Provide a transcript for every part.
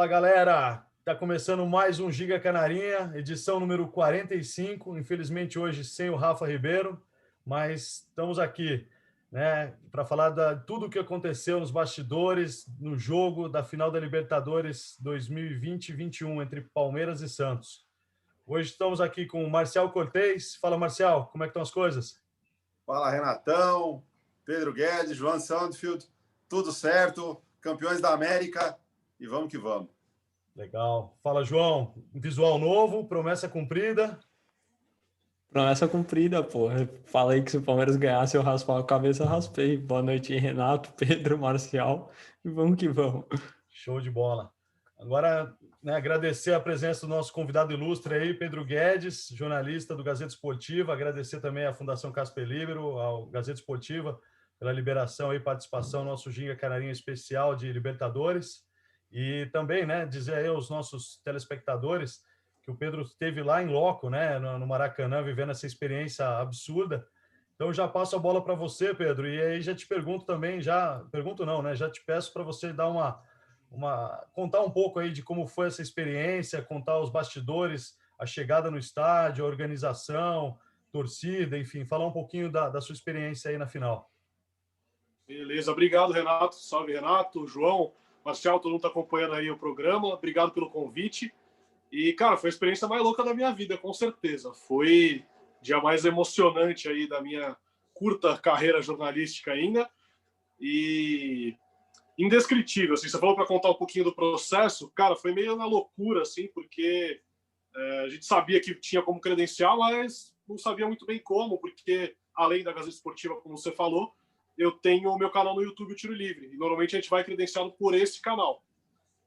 Fala, galera! Tá começando mais um Giga Canarinha, edição número 45. Infelizmente hoje sem o Rafa Ribeiro, mas estamos aqui, né, para falar de tudo o que aconteceu nos bastidores, no jogo da final da Libertadores 2020-21 entre Palmeiras e Santos. Hoje estamos aqui com o Marcial Cortez. Fala, Marcial, como é que estão as coisas? Fala, Renatão, Pedro Guedes, João Sandfield, tudo certo, campeões da América e vamos que vamos. Legal. Fala, João. Visual novo, promessa cumprida. Promessa cumprida, pô. Eu falei que se o Palmeiras ganhasse, eu raspava a cabeça, eu raspei. Boa noite, Renato, Pedro, Marcial. E vamos que vamos. Show de bola. Agora, né, agradecer a presença do nosso convidado ilustre aí, Pedro Guedes, jornalista do Gazeta Esportiva. Agradecer também à Fundação Casper Libero, ao Gazeta Esportiva, pela liberação e participação no nosso Ginga Canarinha especial de Libertadores. E também, né, dizer aí aos nossos telespectadores que o Pedro esteve lá em loco, né, no Maracanã, vivendo essa experiência absurda. Então, já passo a bola para você, Pedro, e aí já te pergunto também, pergunto não, né, já te peço para você dar contar um pouco aí de como foi essa experiência, contar os bastidores, a chegada no estádio, a organização, torcida, enfim, falar um pouquinho da sua experiência aí na final. Beleza, obrigado, Renato. Salve, Renato, João, Marcial, todo mundo está acompanhando aí o programa. Obrigado pelo convite. E, cara, foi a experiência mais louca da minha vida, com certeza. Foi o dia mais emocionante aí da minha curta carreira jornalística ainda. E indescritível, assim. Você falou para contar um pouquinho do processo. Cara, foi meio na loucura, assim, porque a gente sabia que tinha como credencial, mas não sabia muito bem como, porque, além da Gazeta Esportiva, como você falou, eu tenho o meu canal no YouTube, o Tiro Livre. E normalmente a gente vai credenciado por esse canal.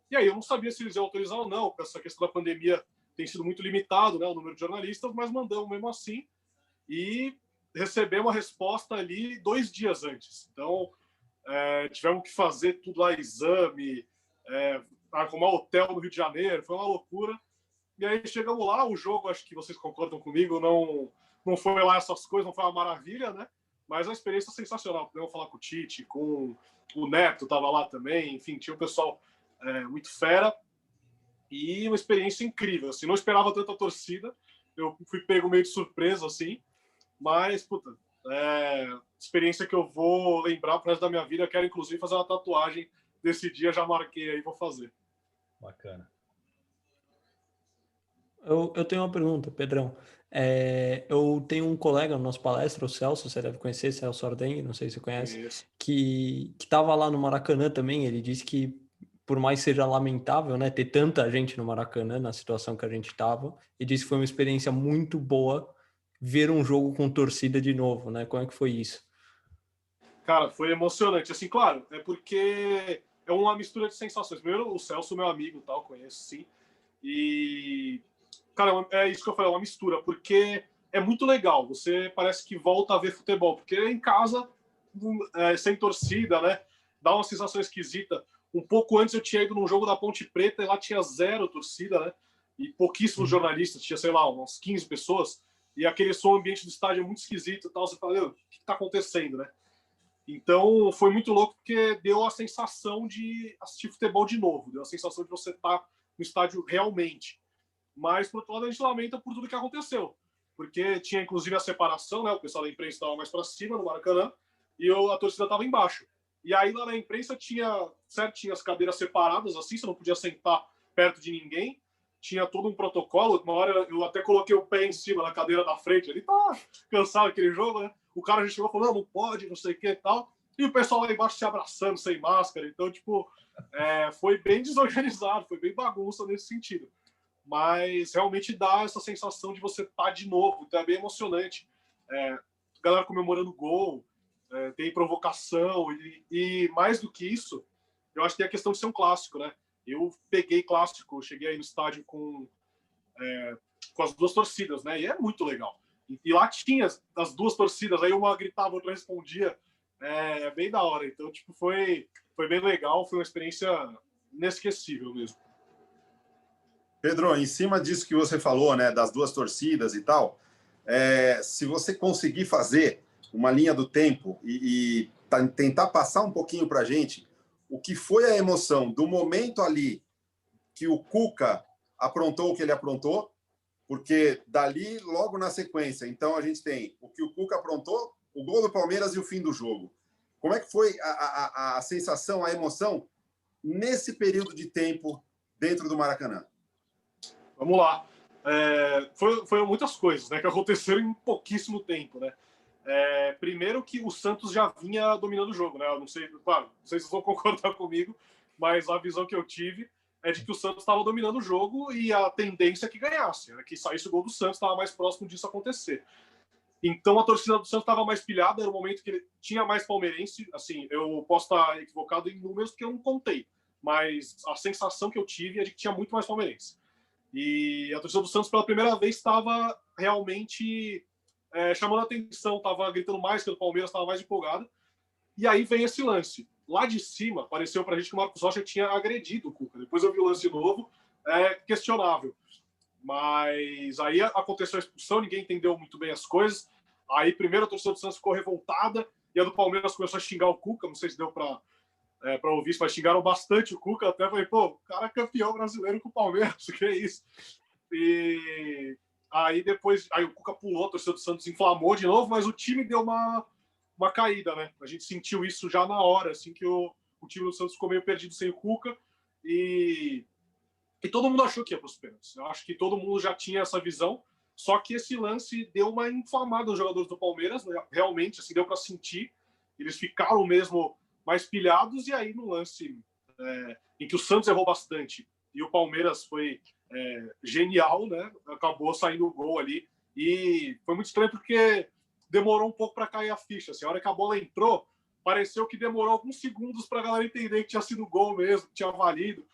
E aí eu não sabia se eles iam autorizar ou não, porque essa questão da pandemia tem sido muito limitado, né, o número de jornalistas, mas mandamos mesmo assim. E recebemos a resposta ali 2 dias antes. Então, tivemos que fazer tudo lá, exame, arrumar hotel no Rio de Janeiro, foi uma loucura. E aí chegamos lá, o jogo, acho que vocês concordam comigo, não foi lá essas coisas, não foi uma maravilha, né? Mas a experiência sensacional. Podemos falar com o Tite, com o Neto, estava lá também, enfim, tinha um pessoal muito fera. E uma experiência incrível, assim, não esperava tanta torcida, eu fui pego meio de surpresa, assim, mas, puta, experiência que eu vou lembrar pro resto da minha vida. Eu quero, inclusive, fazer uma tatuagem desse dia, já marquei aí, vou fazer. Bacana. Eu tenho uma pergunta, Pedrão. Eu tenho um colega no nosso palestra, o Celso, você deve conhecer, Celso Ardengue, não sei se você conhece, Isso. que estava lá no Maracanã também. Ele disse que, por mais seja lamentável, né, ter tanta gente no Maracanã, na situação que a gente estava, e disse que foi uma experiência muito boa ver um jogo com torcida de novo, né? Como é que foi isso? Cara, foi emocionante. Assim, claro, é porque é uma mistura de sensações. Primeiro, o Celso, meu amigo, tal, conheço, sim. E, cara, é isso que eu falei, é uma mistura, porque é muito legal. Você parece que volta a ver futebol, porque em casa, sem torcida, né? Dá uma sensação esquisita. Um pouco antes eu tinha ido num jogo da Ponte Preta e lá tinha 0 torcida, né? E pouquíssimos jornalistas, tinha, sei lá, umas 15 pessoas. E aquele som ambiente do estádio é muito esquisito e tal. Você fala, o que tá acontecendo, né? Então, foi muito louco porque deu a sensação de assistir futebol de novo, deu a sensação de você estar no estádio realmente. Mas, por outro lado, a gente lamenta por tudo que aconteceu, porque tinha, inclusive, a separação, né? O pessoal da imprensa estava mais para cima, no Maracanã, e a torcida estava embaixo. E aí, lá na imprensa, tinha as cadeiras separadas, assim, você não podia sentar perto de ninguém, tinha todo um protocolo. Uma hora eu até coloquei o pé em cima da cadeira da frente, ele tá cansado daquele jogo, né? O cara já chegou e falou, não pode, não sei o que e tal. E o pessoal lá embaixo se abraçando, sem máscara. Então, tipo, foi bem desorganizado, foi bem bagunça nesse sentido. Mas realmente dá essa sensação de você estar de novo. Então é bem emocionante. Galera comemorando gol, tem provocação. E mais do que isso, eu acho que tem a questão de ser um clássico, né? Eu peguei clássico, cheguei aí no estádio com as 2 torcidas, né? E é muito legal. E lá tinha as 2 torcidas, aí uma gritava, outra respondia. É bem da hora. Então, tipo, foi bem legal, foi uma experiência inesquecível mesmo. Pedro, em cima disso que você falou, né, das 2 torcidas e tal, se você conseguir fazer uma linha do tempo e tentar passar um pouquinho para a gente o que foi a emoção do momento ali que o Cuca aprontou o que ele aprontou, porque dali, logo na sequência, então a gente tem o que o Cuca aprontou, o gol do Palmeiras e o fim do jogo. Como é que foi a sensação, a emoção nesse período de tempo dentro do Maracanã? Vamos lá. Foram muitas coisas, né, que aconteceram em pouquíssimo tempo, né? Primeiro que o Santos já vinha dominando o jogo, né? Eu não sei, claro, não sei se vocês vão concordar comigo, mas a visão que eu tive é de que o Santos estava dominando o jogo e a tendência é que ganhasse, né? Que saísse o gol do Santos, estava mais próximo disso acontecer. Então a torcida do Santos estava mais pilhada, era o momento que ele tinha mais palmeirense. Assim, eu posso estar equivocado em números porque eu não contei, mas a sensação que eu tive é de que tinha muito mais palmeirense. E a torcida do Santos pela primeira vez estava realmente chamando a atenção, estava gritando mais que o Palmeiras, estava mais empolgado. E aí vem esse lance. Lá de cima, pareceu pra gente que o Marcos Rocha tinha agredido o Cuca. Depois eu vi o lance novo, questionável. Mas aí aconteceu a expulsão, ninguém entendeu muito bem as coisas. Aí primeiro a torcida do Santos ficou revoltada e a do Palmeiras começou a xingar o Cuca. Não sei se deu para ouvir isso, mas xingaram bastante o Cuca. Até falei, pô, o cara é campeão brasileiro com o Palmeiras, o que é isso? E aí depois, aí o Cuca pulou, a torcida do Santos inflamou de novo, mas o time deu uma caída, né? A gente sentiu isso já na hora, assim, que o time do Santos ficou meio perdido sem o Cuca e todo mundo achou que ia para os pênaltis. Eu acho que todo mundo já tinha essa visão, só que esse lance deu uma inflamada aos jogadores do Palmeiras, né? Realmente, assim, deu para sentir. Eles ficaram mesmo mais pilhados e aí no lance em que o Santos errou bastante e o Palmeiras foi genial, né? Acabou saindo o gol ali e foi muito estranho porque demorou um pouco para cair a ficha. Assim, a hora que a bola entrou, pareceu que demorou alguns segundos para a galera entender que tinha sido gol mesmo, que tinha valido.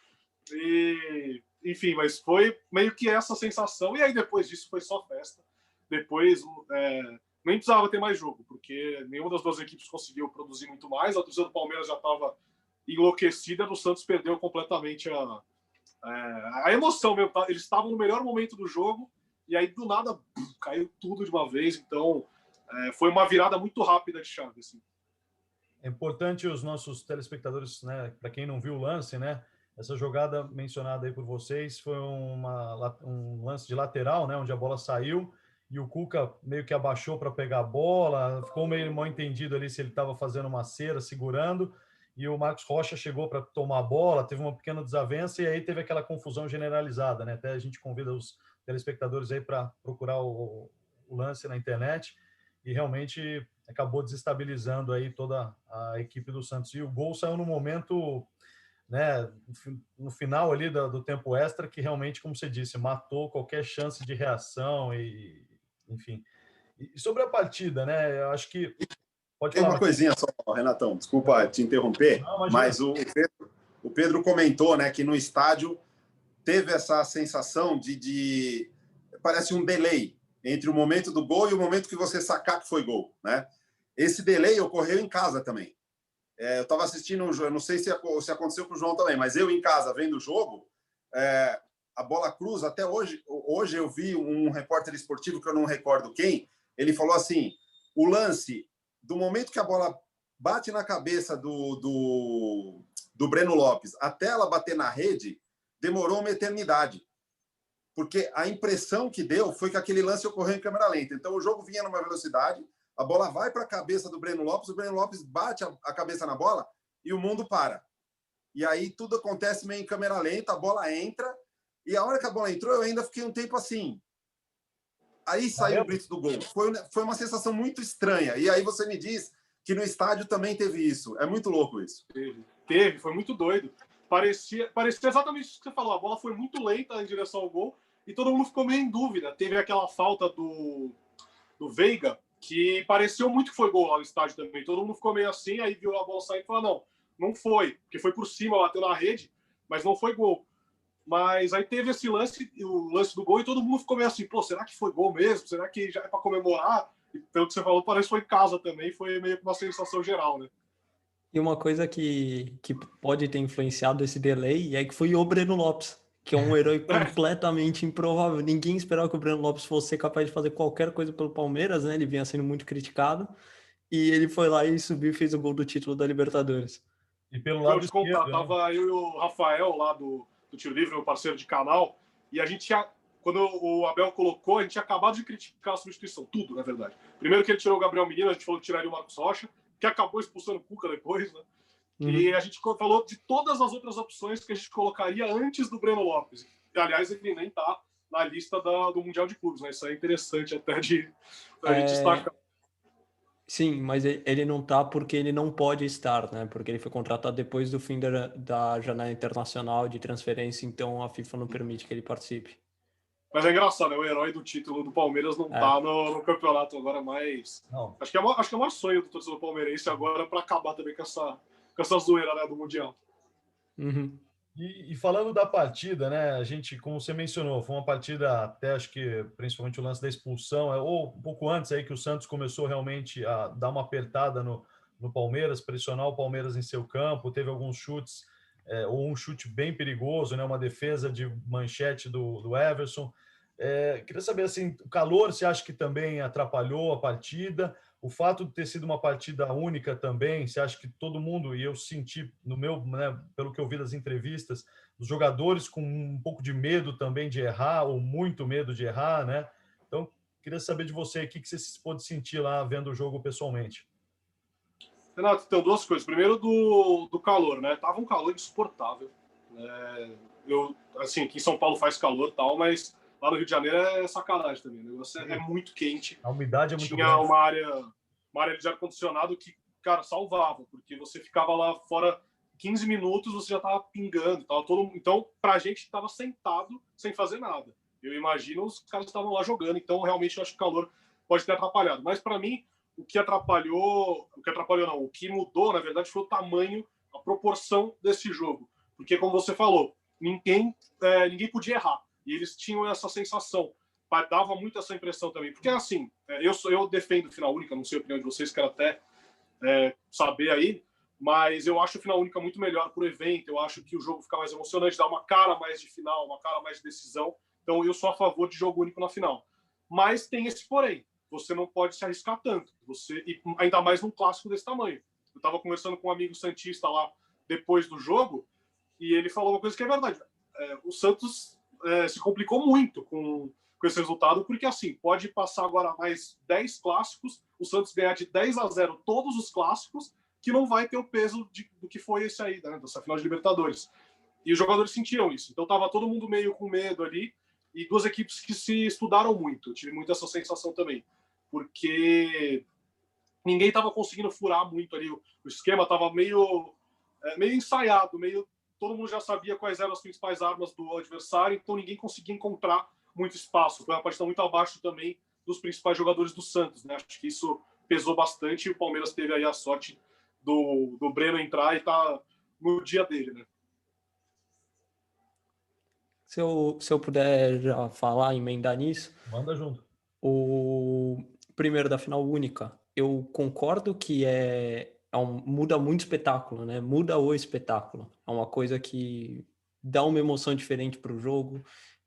E, enfim, mas foi meio que essa sensação. E aí depois disso foi só festa. Depois nem precisava ter mais jogo, porque nenhuma das duas equipes conseguiu produzir muito mais. A torcida do Palmeiras já estava enlouquecida, o Santos perdeu completamente a emoção mesmo. Eles estavam no melhor momento do jogo e aí do nada caiu tudo de uma vez. Então foi uma virada muito rápida de chave. Assim. É importante os nossos telespectadores, né, para quem não viu o lance, né? Essa jogada mencionada aí por vocês foi um lance de lateral, né, onde a bola saiu e o Cuca meio que abaixou para pegar a bola, ficou meio mal entendido ali se ele estava fazendo uma cera, segurando, e o Marcos Rocha chegou para tomar a bola, teve uma pequena desavença e aí teve aquela confusão generalizada, né? Até a gente convida os telespectadores aí para procurar o lance na internet e realmente acabou desestabilizando aí toda a equipe do Santos. E o gol saiu no momento, né, no final ali do tempo extra, que realmente, como você disse, matou qualquer chance de reação e, enfim. E sobre a partida, né, eu acho que pode Tem falar. uma coisinha só, Renatão, desculpa te interromper, não, mas o Pedro comentou, né, que no estádio teve essa sensação de parece um delay entre o momento do gol e o momento que você sacar que foi gol, né? Esse delay ocorreu em casa também. Eu estava assistindo, eu não sei se aconteceu com o João também, mas eu em casa, vendo o jogo, a bola cruza, até hoje eu vi um repórter esportivo, que eu não recordo quem, ele falou assim, o lance, do momento que a bola bate na cabeça do Breno Lopes até ela bater na rede, demorou uma eternidade. Porque a impressão que deu foi que aquele lance ocorreu em câmera lenta. Então o jogo vinha numa velocidade, a bola vai para a cabeça do Breno Lopes, o Breno Lopes bate a cabeça na bola e o mundo para. E aí tudo acontece meio em câmera lenta, a bola entra, e a hora que a bola entrou, eu ainda fiquei um tempo assim. Aí saiu o grito do gol. Foi uma sensação muito estranha. E aí você me diz que no estádio também teve isso. É muito louco isso. Teve, foi muito doido. Parecia exatamente isso que você falou. A bola foi muito lenta em direção ao gol e todo mundo ficou meio em dúvida. Teve aquela falta do Veiga, que pareceu muito que foi gol lá no estádio também. Todo mundo ficou meio assim, aí viu a bola sair e falou, não foi, porque foi por cima, bateu na rede, mas não foi gol. Mas aí teve esse lance, o lance do gol, e todo mundo ficou meio assim, pô, será que foi gol mesmo? Será que já é para comemorar? E pelo que você falou, parece que foi em casa também, foi meio que uma sensação geral, né? E uma coisa que pode ter influenciado esse delay é que foi o Breno Lopes, que é um herói completamente improvável. Ninguém esperava que o Breno Lopes fosse capaz de fazer qualquer coisa pelo Palmeiras, né? Ele vinha sendo muito criticado. E ele foi lá e subiu e fez o gol do título da Libertadores. E pelo lado esquerdo, tava eu e o Rafael lá do do Tiro Livre, meu parceiro de canal, e a gente tinha, quando o Abel colocou, a gente tinha acabado de criticar a substituição, tudo, na verdade. Primeiro que ele tirou o Gabriel Menino, a gente falou que tiraria o Marcos Rocha, que acabou expulsando o Cuca depois, né? E a gente falou de todas as outras opções que a gente colocaria antes do Breno Lopes. E, aliás, ele nem está na lista do Mundial de Clubes, né? Isso é interessante até de a gente destacar. Sim, mas ele não está porque ele não pode estar, né? Porque ele foi contratado depois do fim da janela internacional de transferência, então a FIFA não permite que ele participe. Mas é engraçado, né? O herói do título do Palmeiras não tá no campeonato agora, mas acho que é o maior sonho do torcedor palmeirense agora para acabar também com essa zoeira, né, do Mundial. Uhum. E falando da partida, né? A gente, como você mencionou, foi uma partida até, acho que principalmente o lance da expulsão, ou um pouco antes aí que o Santos começou realmente a dar uma apertada no Palmeiras, pressionar o Palmeiras em seu campo, teve alguns chutes, ou um chute bem perigoso, né? Uma defesa de manchete do Everson. Queria saber, assim, o calor, você acha que também atrapalhou a partida? O fato de ter sido uma partida única também, você acha que todo mundo, e eu senti no meu, né, pelo que eu vi das entrevistas, os jogadores com um pouco de medo também de errar, ou muito medo de errar, né? Então, queria saber de você, o que você pôde sentir lá vendo o jogo pessoalmente? Renato, então, duas coisas. Primeiro do calor, né? Tava um calor insuportável. Assim, aqui em São Paulo faz calor e tal, mas lá no Rio de Janeiro é sacanagem também. O negócio é muito quente. A umidade é muito Tinha grande. uma área de ar-condicionado que, cara, salvava, porque você ficava lá fora 15 minutos, você já tava pingando. Então, pra gente, tava sentado, sem fazer nada. Eu imagino os caras estavam lá jogando, então realmente eu acho que o calor pode ter atrapalhado. Mas para mim, o que mudou, na verdade, foi o tamanho, a proporção desse jogo. Porque, como você falou, ninguém podia errar. E eles tinham essa sensação. Dava muito essa impressão também. Porque, assim, eu defendo final única, não sei a opinião de vocês, quero até saber aí, mas eu acho o final única muito melhor pro evento, eu acho que o jogo fica mais emocionante, dá uma cara mais de final, uma cara mais de decisão. Então, eu sou a favor de jogo único na final. Mas tem esse porém. Você não pode se arriscar tanto. E ainda mais num clássico desse tamanho. Eu estava conversando com um amigo santista lá depois do jogo e ele falou uma coisa que é verdade. O Santos se complicou muito com esse resultado, porque assim, pode passar agora mais 10 clássicos, o Santos ganhar de 10-0 todos os clássicos, que não vai ter o peso do que foi esse aí, né, dessa final de Libertadores. E os jogadores sentiram isso. Então estava todo mundo meio com medo ali, e duas equipes que se estudaram muito. Eu tive muito essa sensação também, porque ninguém estava conseguindo furar muito ali. O esquema estava meio ensaiado, todo mundo já sabia quais eram as principais armas do adversário, então ninguém conseguia encontrar muito espaço. Foi uma partida muito abaixo também dos principais jogadores do Santos, né? Acho que isso pesou bastante e o Palmeiras teve aí a sorte do Breno entrar e tá no dia dele, né? Se eu puder já falar, emendar nisso. Manda junto. O primeiro da final única, eu concordo que muda muito o espetáculo, né? Muda o espetáculo. É uma coisa que dá uma emoção diferente para o jogo,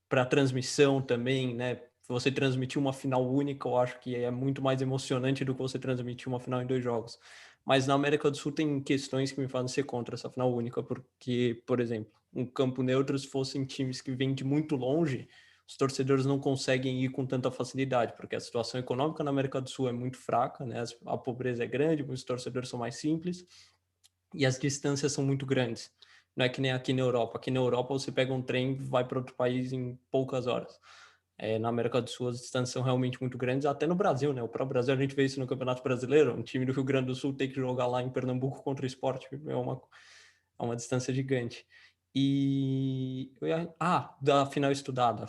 para a transmissão também, né? Você transmitir uma final única, eu acho que é muito mais emocionante do que você transmitir uma final em 2 jogos. Mas na América do Sul tem questões que me fazem ser contra essa final única, porque, por exemplo, um campo neutro, se fossem times que vêm de muito longe, os torcedores não conseguem ir com tanta facilidade, porque a situação econômica na América do Sul é muito fraca, né? A pobreza é grande, os torcedores são mais simples e as distâncias são muito grandes. Não é que nem aqui na Europa. Aqui na Europa você pega um trem e vai para outro país em poucas horas. Na América do Sul as distâncias são realmente muito grandes, até no Brasil, né? O próprio Brasil, a gente vê isso no Campeonato Brasileiro, um time do Rio Grande do Sul tem que jogar lá em Pernambuco contra o Sport, é uma distância gigante. Da final estudada,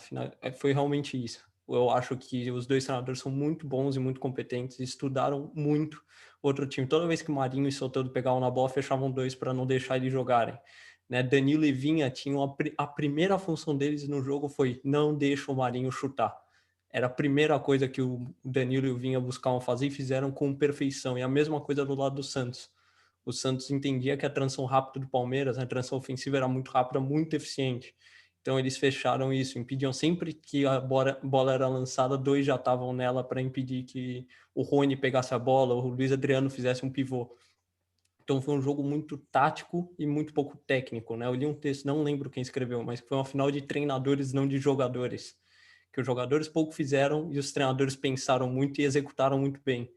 foi realmente isso. Eu acho que os 2 treinadores são muito bons e muito competentes, estudaram muito outro time. Toda vez que o Marinho e Soteldo pegavam na bola, fechavam 2 para não deixar eles jogarem. Né? Danilo e Vinha tinham a primeira função deles no jogo foi não deixa o Marinho chutar. Era a primeira coisa que o Danilo e o Vinha buscavam fazer e fizeram com perfeição. E a mesma coisa do lado do Santos. O Santos entendia que a transição rápida do Palmeiras, a transição ofensiva era muito rápida, muito eficiente. Então eles fecharam isso, impediam sempre que a bola era lançada, 2 já estavam nela para impedir que o Rony pegasse a bola, ou o Luiz Adriano fizesse um pivô. Então foi um jogo muito tático e muito pouco técnico, né? Eu li um texto, não lembro quem escreveu, mas foi uma final de treinadores, não de jogadores. Que os jogadores pouco fizeram e os treinadores pensaram muito e executaram muito bem,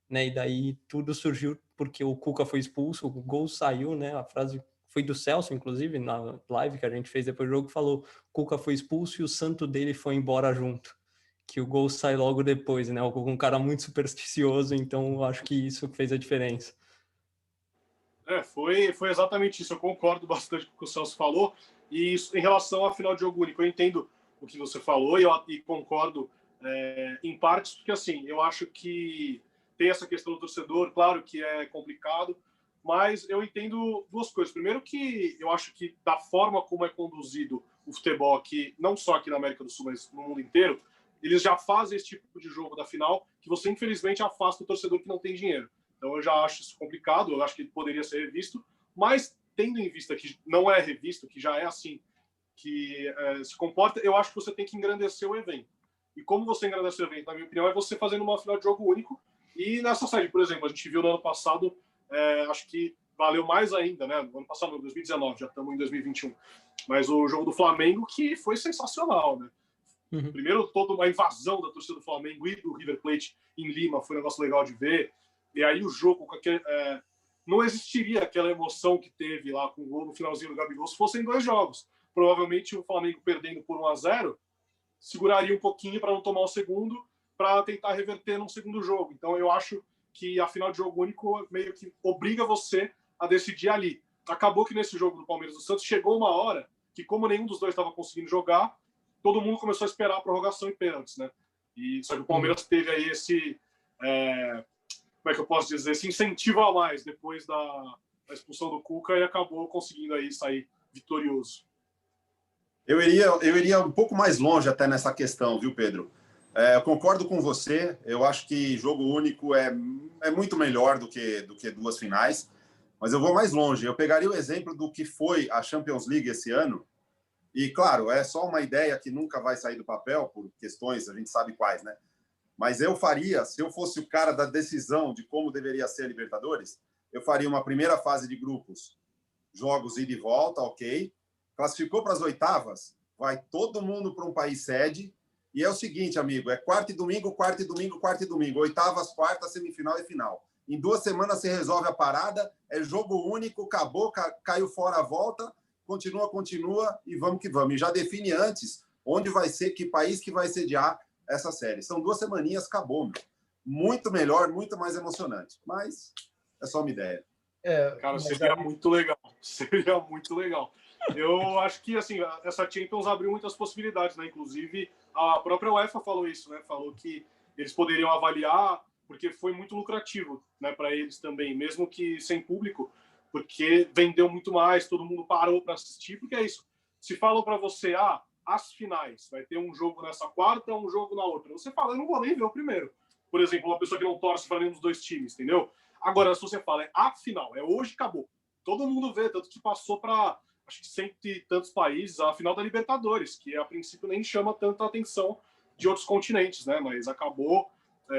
né? E daí tudo surgiu porque o Cuca foi expulso, o gol saiu, né? A frase foi do Celso, inclusive, na live que a gente fez depois do jogo, falou: Cuca foi expulso e o santo dele foi embora junto. Que o gol sai logo depois, né? Um cara muito supersticioso, então eu acho que isso fez a diferença. Foi exatamente isso. Eu concordo bastante com o que o Celso falou. E isso, em relação à final de jogo único, eu entendo o que você falou e concordo em partes, porque assim, eu acho que tem essa questão do torcedor, claro que é complicado, mas eu entendo duas coisas. Primeiro que eu acho que da forma como é conduzido o futebol aqui, não só aqui na América do Sul, mas no mundo inteiro, eles já fazem esse tipo de jogo da final que você, infelizmente, afasta o torcedor que não tem dinheiro. Então eu já acho isso complicado, eu acho que poderia ser revisto, mas tendo em vista que não é revisto, que já é assim, que se comporta, eu acho que você tem que engrandecer o evento. E como você engrandece o evento, na minha opinião, é você fazendo uma final de jogo único. E nessa série, por exemplo, a gente viu no ano passado, acho que valeu mais ainda, né? No ano passado, em 2019, já estamos em 2021. Mas o jogo do Flamengo, que foi sensacional, né? Uhum. Primeiro, toda uma invasão da torcida do Flamengo e do River Plate em Lima, foi um negócio legal de ver. E aí o jogo, não existiria aquela emoção que teve lá com o gol no finalzinho do Gabigol se fossem 2 jogos. Provavelmente o Flamengo perdendo por 1-0 seguraria um pouquinho para não tomar o segundo, para tentar reverter num segundo jogo. Então eu acho que a final de jogo único meio que obriga você a decidir ali. Acabou que nesse jogo do Palmeiras do Santos chegou uma hora que, como nenhum dos dois estava conseguindo jogar, todo mundo começou a esperar a prorrogação e pênaltis, né? E só que o Palmeiras teve aí esse como é que eu posso dizer, esse incentivo a mais depois da expulsão do Cuca e acabou conseguindo aí sair vitorioso. Eu iria um pouco mais longe até nessa questão, viu, Pedro? Eu concordo com você. Eu acho que jogo único é muito melhor do que 2 finais. Mas eu vou mais longe. Eu pegaria o exemplo do que foi a Champions League esse ano. E, claro, é só uma ideia que nunca vai sair do papel por questões, a gente sabe quais, né? Mas eu faria, se eu fosse o cara da decisão de como deveria ser a Libertadores, eu faria uma primeira fase de grupos, jogos ida e volta, ok. Classificou para as oitavas, vai todo mundo para um país sede. E é o seguinte, amigo, é quarta e domingo, quarta e domingo, quarta e domingo. Oitavas, quarta, semifinal e final. Em 2 semanas você resolve a parada, é jogo único, acabou, caiu fora a volta, continua e vamos que vamos. E já define antes onde vai ser, que país que vai sediar essa série. São 2 semaninhas, acabou, meu. Muito melhor, muito mais emocionante. Mas é só uma ideia. Cara, seria muito legal. Seria muito legal. Eu acho que assim, essa Champions abriu muitas possibilidades, né? Inclusive, a própria UEFA falou isso, né? Falou que eles poderiam avaliar, porque foi muito lucrativo, né, para eles também, mesmo que sem público, porque vendeu muito mais, todo mundo parou para assistir, porque é isso. Se falam para você, as finais, vai ter um jogo nessa quarta, um jogo na outra. Você fala, eu não vou nem ver o primeiro. Por exemplo, uma pessoa que não torce para nenhum dos 2 times, entendeu? Agora, se você fala, é a final, é hoje, acabou. Todo mundo vê, tanto que passou para, acho que 100 e tantos países, a final da Libertadores, que a princípio nem chama tanta atenção de outros continentes, né? Mas acabou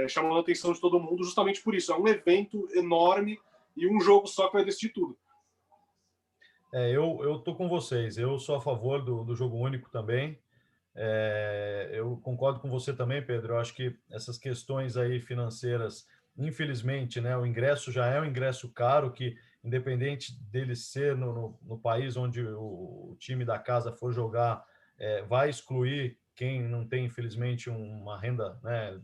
chamando a atenção de todo mundo justamente por isso. É um evento enorme e um jogo só que vai decidir tudo. Eu tô com vocês. Eu sou a favor do jogo único também. Eu concordo com você também, Pedro. Eu acho que essas questões aí financeiras, infelizmente, né, o ingresso já é um ingresso caro, que independente dele ser no país onde o time da casa for jogar, vai excluir quem não tem, infelizmente, uma renda, né,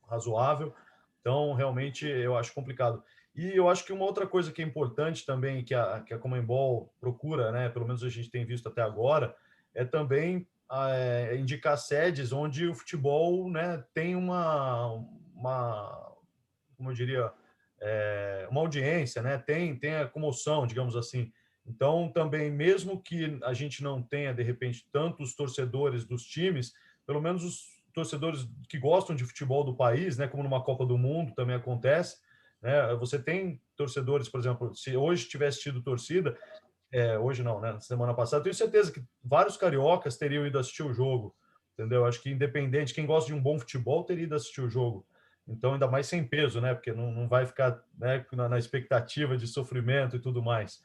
razoável. Então, realmente, eu acho complicado. E eu acho que uma outra coisa que é importante também, que a Conmebol procura, né, pelo menos a gente tem visto até agora, é também indicar sedes onde o futebol, né, tem como eu diria, uma audiência, né, tem a comoção, digamos assim. Então, também, mesmo que a gente não tenha, de repente, tantos torcedores dos times, pelo menos os torcedores que gostam de futebol do país, né, como numa Copa do Mundo também acontece, né, você tem torcedores, por exemplo, se hoje tivesse tido torcida, hoje não, né, semana passada, tenho certeza que vários cariocas teriam ido assistir o jogo, entendeu? Acho que independente, quem gosta de um bom futebol teria ido assistir o jogo. Então, ainda mais sem peso, né? Porque não vai ficar, né, na expectativa de sofrimento e tudo mais.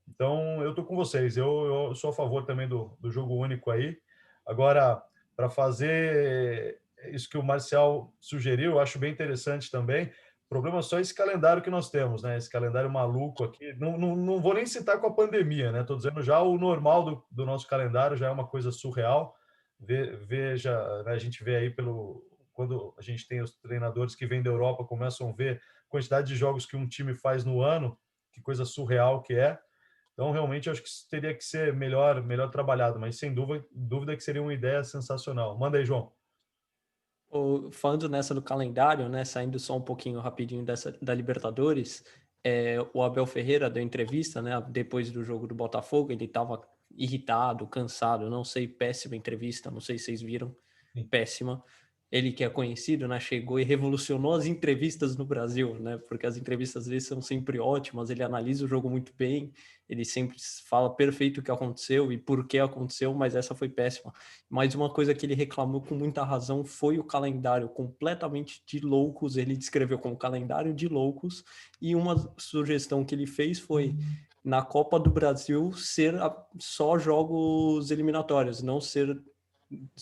Então, eu estou com vocês. Eu sou a favor também do jogo único aí. Agora, para fazer isso que o Marcial sugeriu, eu acho bem interessante também. O problema é só esse calendário que nós temos, né? Esse calendário maluco aqui. Não vou nem citar com a pandemia, né? Estou dizendo já o normal do nosso calendário já é uma coisa surreal. Veja, né? A gente vê aí quando a gente tem os treinadores que vêm da Europa, começam a ver a quantidade de jogos que um time faz no ano, que coisa surreal que é. Então, realmente, eu acho que isso teria que ser melhor trabalhado, mas sem dúvida que seria uma ideia sensacional. Manda aí, João. Falando nessa do calendário, né, saindo só um pouquinho rapidinho da Libertadores, o Abel Ferreira deu entrevista, né, depois do jogo do Botafogo, ele estava irritado, cansado, não sei, péssima entrevista, não sei se vocês viram, Sim. péssima. Ele que é conhecido, né, chegou e revolucionou as entrevistas no Brasil, né, porque as entrevistas dele são sempre ótimas, ele analisa o jogo muito bem, ele sempre fala perfeito o que aconteceu e por que aconteceu, mas essa foi péssima. Mas uma coisa que ele reclamou com muita razão foi o calendário completamente de loucos, ele descreveu como calendário de loucos, e uma sugestão que ele fez foi na Copa do Brasil ser só jogos eliminatórios, não ser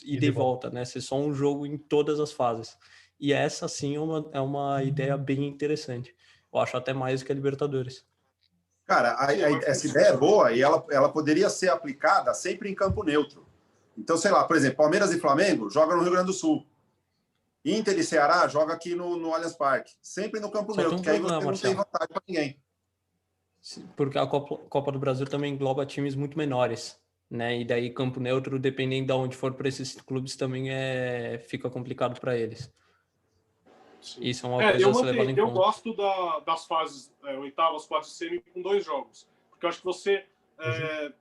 ida e volta, né? Ser só um jogo em todas as fases. E essa, sim, é uma ideia bem interessante. Eu acho até mais do que a Libertadores. Cara, essa ideia é boa e ela poderia ser aplicada sempre em campo neutro. Então, sei lá, por exemplo, Palmeiras e Flamengo jogam no Rio Grande do Sul. Inter e Ceará joga aqui no Allianz Parque. Sempre no campo neutro, porque aí você não tem vantagem para ninguém. Porque a Copa do Brasil também engloba times muito menores, né? E daí campo neutro, dependendo de onde for para esses clubes, também fica complicado para eles. Sim. Isso é uma coisa a ser levada em conta. Eu gosto das fases oitavas, quartas e semi com 2 jogos, porque eu acho que você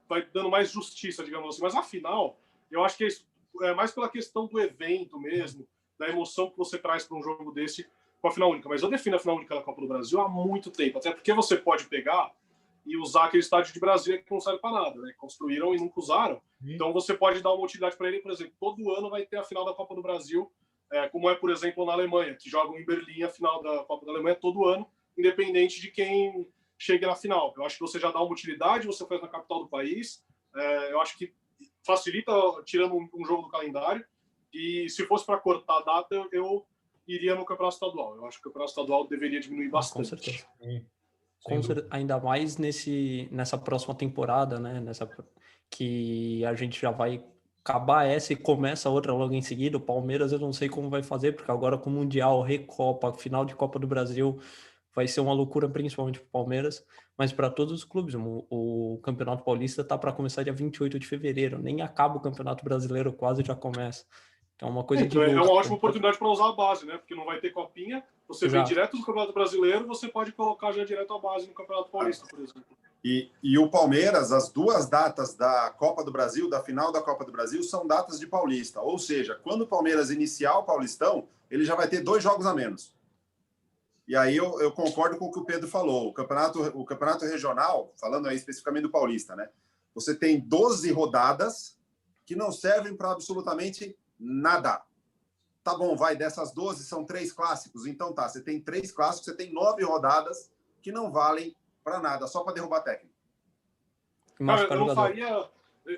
vai dando mais justiça, digamos assim. Mas afinal, eu acho que é mais pela questão do evento mesmo, da emoção que você traz para um jogo desse com a final única. Mas eu defino a final única da Copa do Brasil há muito tempo, até porque você pode pegar e usar aquele estádio de Brasília que não serve para nada, né? Construíram e nunca usaram. Então você pode dar uma utilidade para ele, por exemplo, todo ano vai ter a final da Copa do Brasil, como é, por exemplo, na Alemanha, que jogam em Berlim a final da Copa da Alemanha todo ano, independente de quem chegue na final. Eu acho que você já dá uma utilidade, você faz na capital do país, eu acho que facilita tirando um jogo do calendário, e se fosse para cortar a data, eu iria no campeonato estadual. Eu acho que o campeonato estadual deveria diminuir bastante. Com certeza. Ainda mais nessa próxima temporada, né? Que a gente já vai acabar essa e começa outra logo em seguida. O Palmeiras eu não sei como vai fazer, porque agora com o Mundial, Recopa, final de Copa do Brasil, vai ser uma loucura, principalmente para o Palmeiras, mas para todos os clubes. O Campeonato Paulista está para começar dia 28 de fevereiro, nem acaba o Campeonato Brasileiro, quase já começa. Então é uma coisa de louco. É uma ótima oportunidade para usar a base, né? Porque não vai ter copinha, você vem direto do Campeonato Brasileiro, você pode colocar já direto a base no Campeonato Paulista, por exemplo. E o Palmeiras, as 2 datas da Copa do Brasil, da final da Copa do Brasil, são datas de Paulista. Ou seja, quando o Palmeiras iniciar o Paulistão, ele já vai ter 2 jogos a menos. E aí eu concordo com o que o Pedro falou. O campeonato regional, falando aí especificamente do Paulista, né? Você tem 12 rodadas que não servem para absolutamente nada. Tá bom, vai, dessas 12 são 3 clássicos. Então tá, você tem 3 clássicos, você tem 9 rodadas que não valem para nada, só para derrubar técnico. Cara,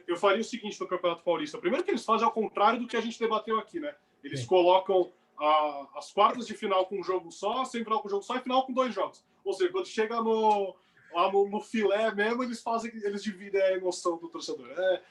eu faria o seguinte no Campeonato Paulista. Primeiro que eles fazem ao contrário do que a gente debateu aqui, né? Eles colocam as quartas de final com um jogo só, semifinal com um jogo só e final com 2 jogos. Ou seja, quando chega no filé mesmo, eles dividem a emoção do torcedor. É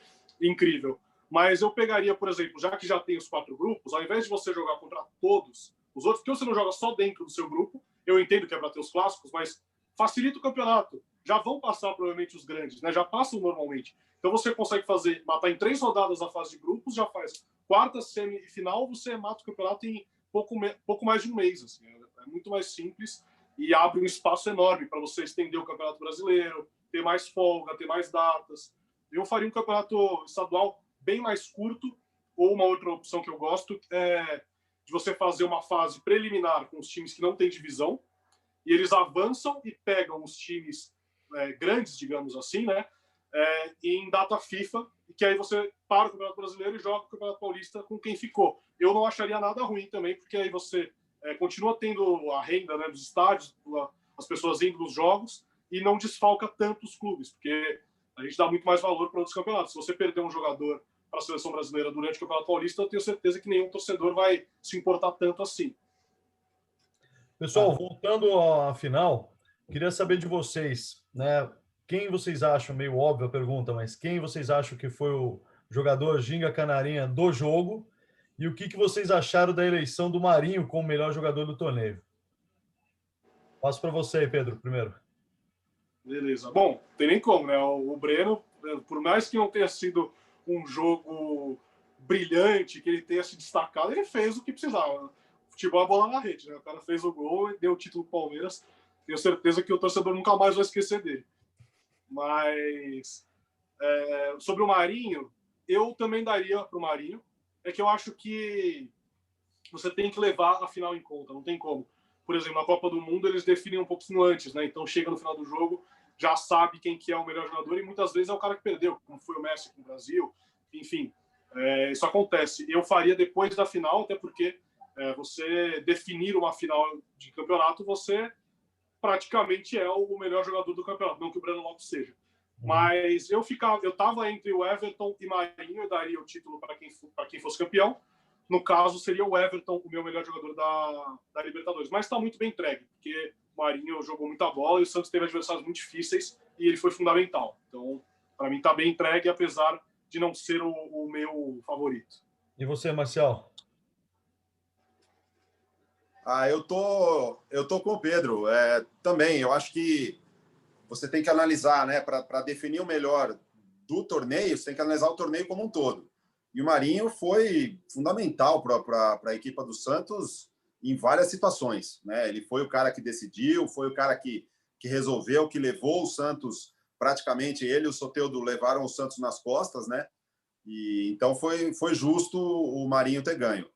incrível. Mas eu pegaria, por exemplo, já que já tem os 4 grupos, ao invés de você jogar contra todos os outros, porque você não joga só dentro do seu grupo, eu entendo que é para ter os clássicos, mas facilita o campeonato. Já vão passar provavelmente os grandes, né? Já passam normalmente. Então você consegue matar em 3 rodadas a fase de grupos, já faz quarta, semifinal, você mata o campeonato em pouco mais de um mês. Assim. É muito mais simples e abre um espaço enorme para você estender o Campeonato Brasileiro, ter mais folga, ter mais datas. Eu faria um campeonato estadual bem mais curto, ou uma outra opção que eu gosto é de você fazer uma fase preliminar com os times que não têm divisão, e eles avançam e pegam os times grandes, digamos assim, né, em data FIFA, e que aí você para o Campeonato Brasileiro e joga o Campeonato Paulista com quem ficou. Eu não acharia nada ruim também, porque aí você continua tendo a renda, né, dos estádios, as pessoas indo nos jogos, e não desfalca tanto os clubes, porque a gente dá muito mais valor para outros campeonatos. Se você perder um jogador para a seleção brasileira durante o Campeonato Paulista, eu tenho certeza que nenhum torcedor vai se importar tanto assim. Pessoal, voltando à final, queria saber de vocês, né? Quem vocês acham, meio óbvia a pergunta, mas quem vocês acham que foi o jogador Ginga Canarinha do jogo? E o que vocês acharam da eleição do Marinho como melhor jogador do torneio? Passo para você, Pedro, primeiro. Beleza. Bom, tem nem como, né? O Breno, por mais que não tenha sido um jogo brilhante, que ele tenha se destacado, ele fez o que precisava. Futebol é bola na rede, né? O cara fez o gol e deu o título pro Palmeiras. Tenho certeza que o torcedor nunca mais vai esquecer dele. Mas sobre o Marinho, eu também daria para o Marinho. É que eu acho que você tem que levar a final em conta, não tem como. Por exemplo, na Copa do Mundo eles definem um pouquinho antes, né? Então chega no final do jogo, já sabe quem que é o melhor jogador e muitas vezes é o cara que perdeu, como foi o Messi com o Brasil. Enfim, isso acontece. Eu faria depois da final, até porque você definir uma final de campeonato, você praticamente é o melhor jogador do campeonato, não que o Breno Lopes seja. Mas eu estava entre o Everton e Marinho, eu daria o título para quem fosse campeão. No caso, seria o Everton o meu melhor jogador da Libertadores. Mas está muito bem entregue, porque o Marinho jogou muita bola e o Santos teve adversários muito difíceis e ele foi fundamental. Então, para mim, está bem entregue, apesar de não ser o meu favorito. E você, Marcial? Eu tô com o Pedro. Também, eu acho que você tem que analisar, né? Para definir o melhor do torneio, você tem que analisar o torneio como um todo. E o Marinho foi fundamental para a equipe do Santos em várias situações, né? Ele foi o cara que decidiu, foi o cara que resolveu, que levou o Santos, praticamente ele e o Soteldo levaram o Santos nas costas, né? E então foi justo o Marinho ter ganho.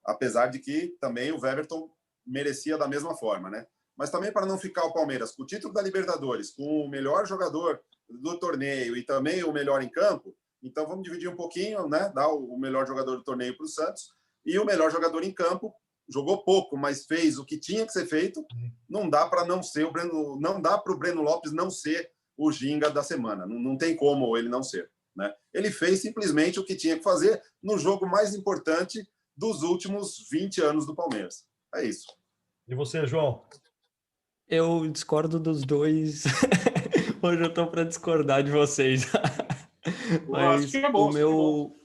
Apesar de que também o Everton merecia da mesma forma, né? Mas também para não ficar o Palmeiras com o título da Libertadores, com o melhor jogador do torneio e também o melhor em campo, então vamos dividir um pouquinho, né? Dar o melhor jogador do torneio para o Santos e o melhor jogador em campo jogou pouco, mas fez o que tinha que ser feito. Não dá para não ser o Breno, não dá para o Breno Lopes não ser o Ginga da semana. Não tem como ele não ser, né? Ele fez simplesmente o que tinha que fazer no jogo mais importante dos últimos 20 anos do Palmeiras. É isso. E você, João? Eu discordo dos dois. Hoje eu tô para discordar de vocês. Mas é bom, o meu...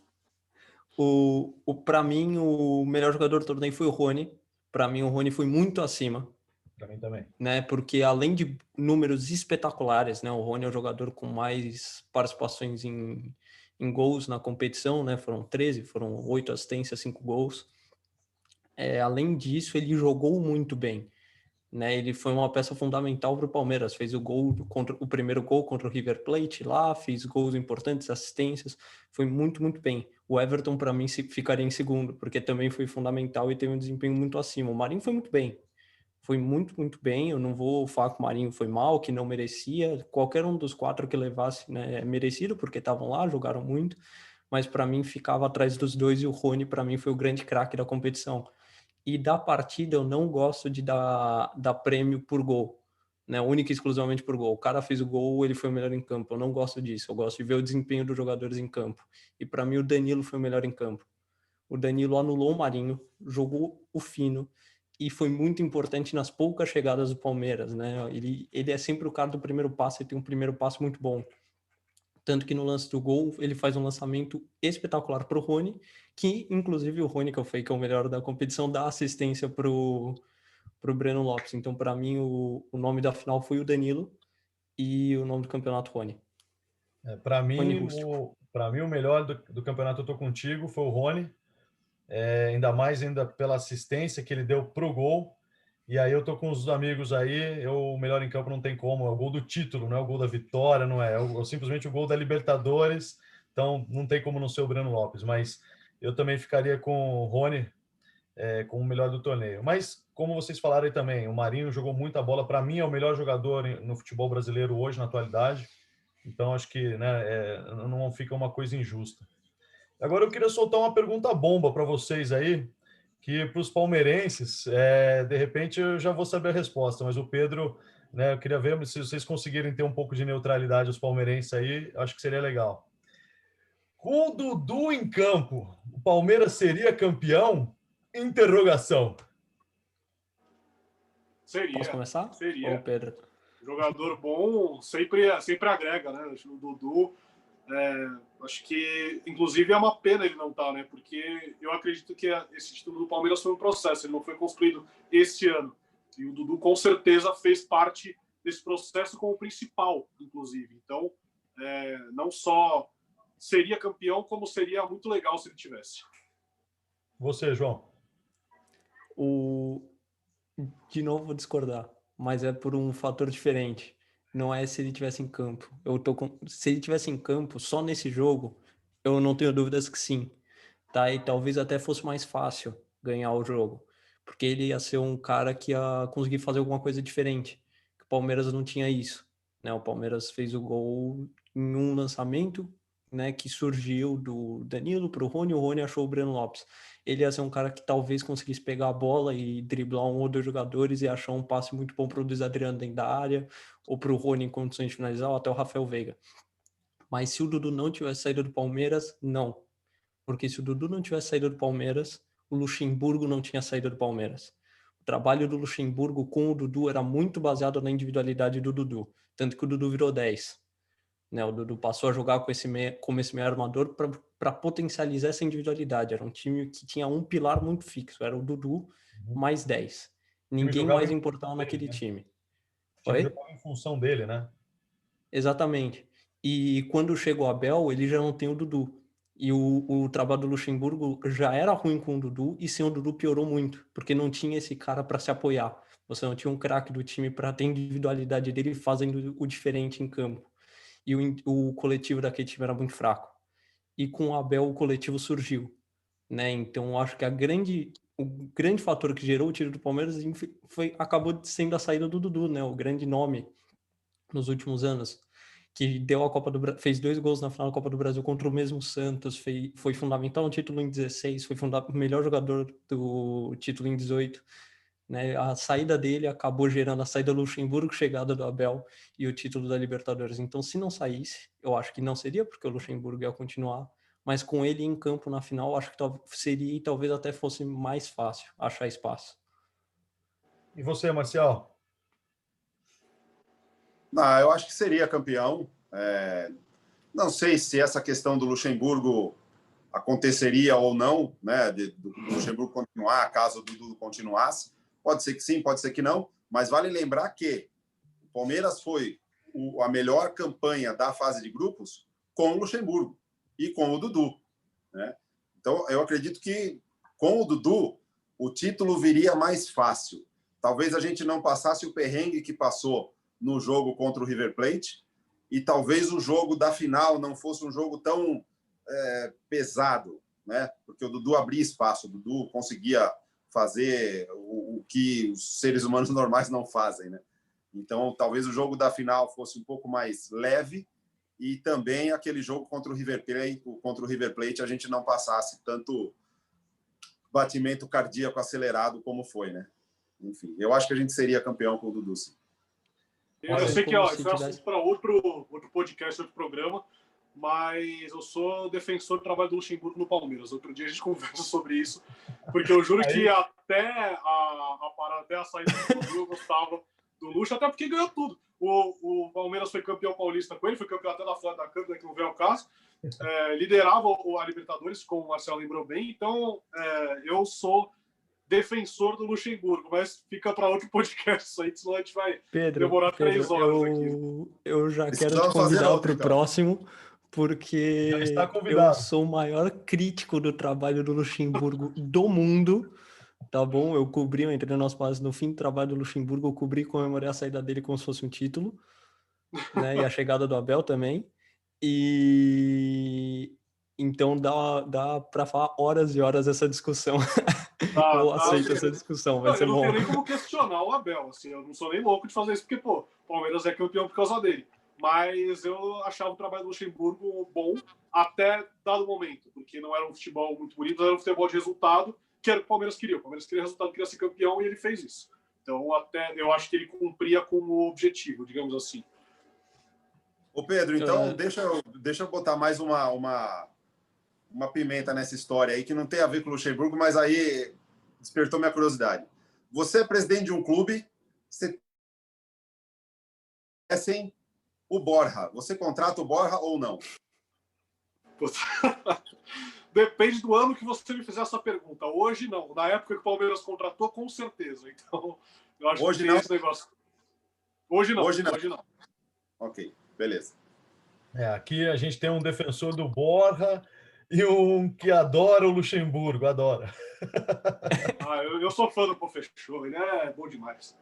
Para mim, o melhor jogador do torneio foi o Rony. Para mim, o Rony foi muito acima. Para mim também. Né? Porque além de números espetaculares, né? O Rony é o jogador com mais participações em gols na competição, né? Foram 13, foram 8 assistências, 5 gols. Além disso, ele jogou muito bem. Né, ele foi uma peça fundamental para o Palmeiras, fez o primeiro gol contra o River Plate lá, fez gols importantes, assistências, foi muito, muito bem. O Everton, para mim, ficaria em segundo, porque também foi fundamental e teve um desempenho muito acima. O Marinho foi muito bem, muito bem. Eu não vou falar que o Marinho foi mal, que não merecia, qualquer um dos 4 que levasse, né, é merecido, porque estavam lá, jogaram muito, mas para mim ficava atrás dos dois e o Rony, para mim, foi o grande craque da competição. E da partida eu não gosto de dar prêmio por gol, né? Única e exclusivamente por gol. O cara fez o gol, ele foi o melhor em campo. Eu não gosto disso. Eu gosto de ver o desempenho dos jogadores em campo. E para mim o Danilo foi o melhor em campo. O Danilo anulou o Marinho, jogou o fino e foi muito importante nas poucas chegadas do Palmeiras, né? Ele é sempre o cara do primeiro passe e tem um primeiro passe muito bom. Tanto que no lance do gol, ele faz um lançamento espetacular para o Rony, que inclusive o Rony, que é o melhor da competição, dá assistência para o Breno Lopes. Então, para mim, o nome da final foi o Danilo e o nome do campeonato, Rony. Para mim, o melhor do campeonato, eu tô contigo, foi o Rony. Ainda mais pela assistência que ele deu pro gol. E aí eu tô com os amigos aí, o melhor em campo não tem como, é o gol do título, não é o gol da vitória, não é simplesmente o gol da Libertadores, então não tem como não ser o Breno Lopes, mas eu também ficaria com o Rony como o melhor do torneio. Mas, como vocês falaram aí também, o Marinho jogou muita bola, para mim é o melhor jogador no futebol brasileiro hoje, na atualidade, então acho que, né, não fica uma coisa injusta. Agora eu queria soltar uma pergunta bomba para vocês aí, que para os palmeirenses, de repente eu já vou saber a resposta, mas o Pedro, né, eu queria ver se vocês conseguirem ter um pouco de neutralidade os palmeirenses aí, acho que seria legal. Com o Dudu em campo, o Palmeiras seria campeão? Interrogação. Seria. Posso começar? Seria. Ou Pedro? Jogador bom sempre agrega, né? O Dudu, acho que, inclusive, é uma pena ele não estar, né? Porque eu acredito que esse título do Palmeiras foi um processo, ele não foi construído este ano. E o Dudu, com certeza, fez parte desse processo como principal, inclusive. Então, não só seria campeão, como seria muito legal se ele tivesse. Você, João? De novo, vou discordar, mas é por um fator diferente. Não é se ele tivesse em campo. Se ele tivesse em campo, só nesse jogo, eu não tenho dúvidas que sim. Tá? E talvez até fosse mais fácil ganhar o jogo, porque ele ia ser um cara que ia conseguir fazer alguma coisa diferente. O Palmeiras não tinha isso, né? O Palmeiras fez o gol em um lançamento, né, que surgiu do Danilo para o Rony achou o Breno Lopes. Ele ia ser um cara que talvez conseguisse pegar a bola e driblar um ou dois jogadores e achar um passe muito bom para o Luiz Adriano dentro da área, ou para o Rony em condições de finalizar, ou até o Rafael Veiga. Mas se o Dudu não tivesse saído do Palmeiras, não. Porque se o Dudu não tivesse saído do Palmeiras, o Luxemburgo não tinha saído do Palmeiras. O trabalho do Luxemburgo com o Dudu era muito baseado na individualidade do Dudu. Tanto que o Dudu virou 10. Né, o Dudu passou a jogar como esse meio armador para potencializar essa individualidade. Era um time que tinha um pilar muito fixo, era o Dudu mais 10. Ninguém mais importava naquele time. Oi? Jogava em função dele, né? Exatamente. E quando chega o Abel, ele já não tem o Dudu. E o trabalho do Luxemburgo já era ruim com o Dudu, e sem o Dudu piorou muito, porque não tinha esse cara para se apoiar. Você não tinha um craque do time para ter a individualidade dele fazendo o diferente em campo. E o coletivo daquele time era muito fraco. E com o Abel o coletivo surgiu, né? Então eu acho que o grande fator que gerou o título do Palmeiras acabou sendo a saída do Dudu, né? O grande nome nos últimos anos, que deu a Copa do Brasil, fez 2 gols na final da Copa do Brasil contra o mesmo Santos, foi fundamental no título em 16, foi o melhor jogador do título em 18. Né, a saída dele acabou gerando a saída do Luxemburgo, chegada do Abel e o título da Libertadores. Então, se não saísse, eu acho que não seria, porque o Luxemburgo ia continuar, mas com ele em campo na final, acho que seria e talvez até fosse mais fácil achar espaço. E você, Marcial? Não, eu acho que seria campeão. Não sei se essa questão do Luxemburgo aconteceria ou não, né, do Luxemburgo continuar, caso o Dudu continuasse. Pode ser que sim, pode ser que não, mas vale lembrar que o Palmeiras foi a melhor campanha da fase de grupos com o Luxemburgo e com o Dudu, né? Então, eu acredito que com o Dudu o título viria mais fácil. Talvez a gente não passasse o perrengue que passou no jogo contra o River Plate e talvez o jogo da final não fosse um jogo tão pesado, né? Porque o Dudu abria espaço, o Dudu conseguia fazer o que os seres humanos normais não fazem, né? Então, talvez o jogo da final fosse um pouco mais leve e também aquele jogo contra o River Plate a gente não passasse tanto batimento cardíaco acelerado como foi, né? Enfim, eu acho que a gente seria campeão com o Dudu, sim. Eu sei que isso é assunto para outro podcast, outro programa, mas eu sou defensor do trabalho do Luxemburgo no Palmeiras. Outro dia a gente conversa sobre isso, porque eu juro que até a saída do Dudu eu gostava do Luxo, até porque ganhou tudo. O Palmeiras foi campeão paulista com ele, foi campeão até da Flávia da Câmara, que não veio ao caso. Liderava a Libertadores, como o Marcelo lembrou bem. Então, eu sou defensor do Luxemburgo, mas fica para outro podcast isso aí, senão a gente vai demorar 3 horas aqui. Eu já quero te convidar para o próximo, porque eu sou o maior crítico do trabalho do Luxemburgo do mundo, tá bom? Eu entrei no nosso país no fim do trabalho do Luxemburgo, eu cobri e comemorei a saída dele como se fosse um título, né? E a chegada do Abel também. E então dá para falar horas e horas essa discussão. Eu aceito essa discussão, vai ser bom. Eu não tenho nem como questionar o Abel, assim, eu não sou nem louco de fazer isso, porque, pô, o Palmeiras é campeão por causa dele. Mas eu achava o trabalho do Luxemburgo bom até dado momento, porque não era um futebol muito bonito, era um futebol de resultado, que era o que o Palmeiras queria. O Palmeiras queria resultado, queria ser campeão e ele fez isso. Então, até eu acho que ele cumpria com o objetivo, digamos assim. Ô, Pedro, então deixa eu botar mais uma pimenta nessa história aí, que não tem a ver com o Luxemburgo, mas aí despertou minha curiosidade. Você é presidente de um clube, você é sem o Borja. Você contrata o Borja ou não? Depende do ano que você me fizer essa pergunta. Hoje, não. Na época que o Palmeiras contratou, com certeza. Então, eu acho hoje que não. Esse negócio. Hoje não. Hoje não. Ok, beleza. Aqui a gente tem um defensor do Borja e um que adora o Luxemburgo, adora. Eu sou fã do Professor, ele é bom demais.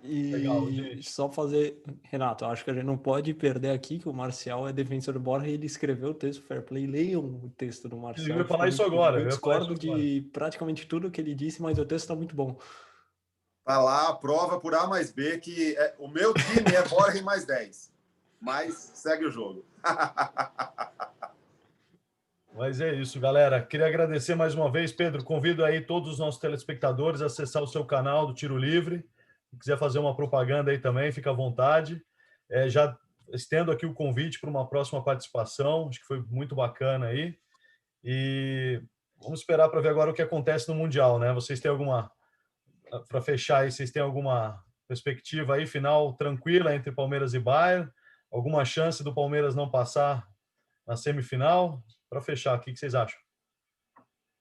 E legal, gente. Só fazer... Renato, acho que a gente não pode perder aqui que o Marcial é defensor do Borja e ele escreveu o texto Fair Play. Leiam o texto do Marcial. Eu ia falar isso agora. Eu discordo de praticamente tudo que ele disse, mas o texto está muito bom. Tá lá a prova por A mais B que o meu time é Borja mais 10. Mas segue o jogo. Mas é isso, galera. Queria agradecer mais uma vez, Pedro. Convido aí todos os nossos telespectadores a acessar o seu canal do Tiro Livre. Se quiser fazer uma propaganda aí também, fica à vontade. Já estendo aqui o convite para uma próxima participação. Acho que foi muito bacana aí. E vamos esperar para ver agora o que acontece no Mundial, né? Vocês têm alguma... Para fechar aí, vocês têm alguma perspectiva aí final tranquila entre Palmeiras e Bayern? Alguma chance do Palmeiras não passar na semifinal? Para fechar, o que vocês acham?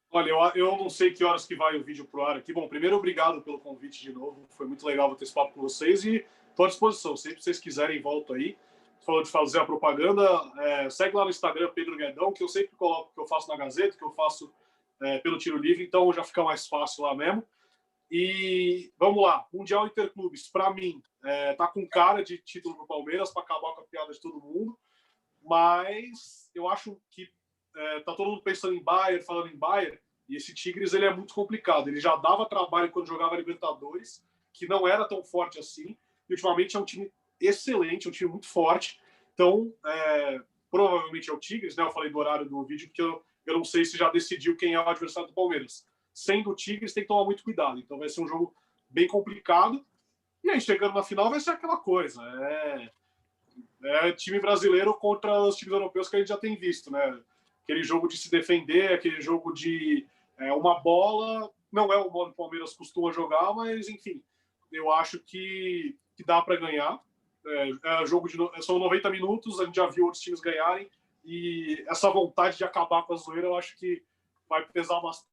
Olha, eu não sei que horas que vai o vídeo pro ar aqui. Bom, primeiro, obrigado pelo convite de novo. Foi muito legal ter esse papo com vocês e estou à disposição. Sempre que vocês quiserem, volto aí. Falou de fazer a propaganda. Segue lá no Instagram, Pedro Guedão, que eu sempre coloco que eu faço na Gazeta, que eu faço pelo Tiro Livre, então já fica mais fácil lá mesmo. E vamos lá, Mundial Interclubes, para mim, tá com cara de título pro Palmeiras para acabar com a piada de todo mundo, mas eu acho que tá todo mundo pensando em Bayern, falando em Bayern, e esse Tigres ele é muito complicado. Ele já dava trabalho quando jogava Libertadores, que não era tão forte assim, e ultimamente é um time excelente, é um time muito forte. Então, provavelmente é o Tigres, né? Eu falei do horário do vídeo, porque eu não sei se já decidiu quem é o adversário do Palmeiras. Sendo o Tigres, tem que tomar muito cuidado. Então vai ser um jogo bem complicado. E aí, chegando na final, vai ser aquela coisa. Time brasileiro contra os times europeus que a gente já tem visto, né? Aquele jogo de se defender, aquele jogo de uma bola. Não é o modo que o Palmeiras costuma jogar, mas, enfim, eu acho que dá para ganhar. São 90 minutos, a gente já viu outros times ganharem. E essa vontade de acabar com a zoeira, eu acho que vai pesar bastante.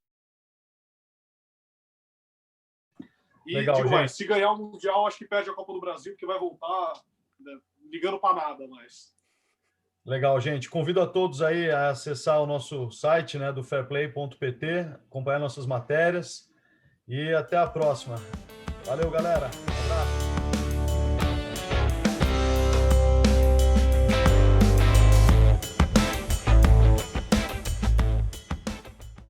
E legal, digo mais, gente. se ganhar o Mundial, acho que perde a Copa do Brasil, porque vai voltar ligando para nada mais. Legal, gente. Convido a todos aí a acessar o nosso site, né, do fairplay.pt, acompanhar nossas matérias e até a próxima. Valeu, galera. Um abraço.